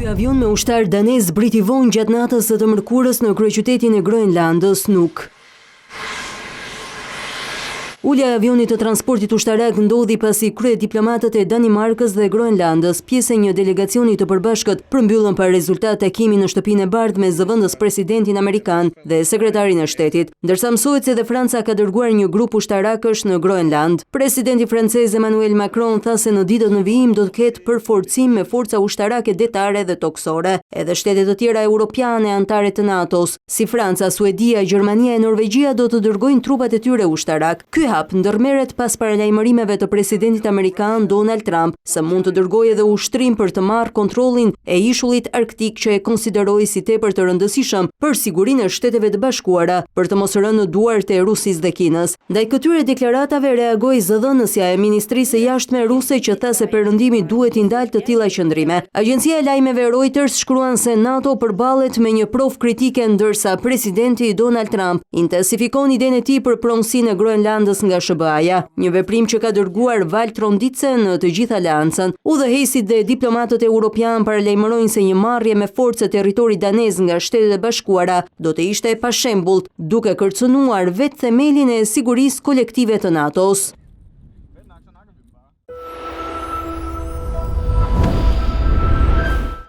Avion me ushtar danez briti vonë gjatë natës së të mërkurës në kryeqytetin e Groenlandës, Nuuk. Ulja e avionit të transportit ushtarak ndodhi pasi kryediplomatët e Danimarkës dhe Groenlandës, pjesë e një delegacioni të përbashkët, përmbyllën pa rezultat takimin në shtëpinë e bardhë me zëvendës presidentin amerikan dhe sekretarin e shtetit, ndërsa mësohet se dhe Franca ka dërguar një grup ushtarakësh në Groenland. Presidenti francez Emmanuel Macron tha se në ditët në vijim do të ketë përforcim me forca ushtarake detare dhe toksore. Edhe shtetet të tjera europiane anëtare të NATO-s, si Franca, Suedia, Gjermania e Norvegjia do të dërgojnë trupat e tyre ushtarak. Ky hap ndërmerret pas paralajmërimeve të presidentit amerikan Donald Trump se mund të dërgojë edhe ushtrim për të marrë kontrollin e ishullit arktik që e konsideroi si tepër të rëndësishëm për sigurinë e Shteteve të Bashkuara për të mos rënë në duart e Rusisë dhe Kinës. Ndaj këtyre deklaratave reagoi zëdhënësja e Ministrisë së Jashtme ruse që tha se perëndimi duhet i ndalë të tilla qëndrime. Agjencia e lajmeve Reuters shkruan se NATO përballet me një provë kritike ndërsa presidenti Donald Trump intensifikon idenë e tij për pronësinë e Groenlandës nga SBA-ja, një veprim që ka dërguar val tronditse në të gjithë aleancën. Udhëheqësit dhe diplomatët europian paralajmërojnë se një marrje me forcë territori danez nga Shtetet e Bashkuara do të ishte e pashembullt, duke kërcënuar vetë themelin e sigurisë kolektive të NATO-s.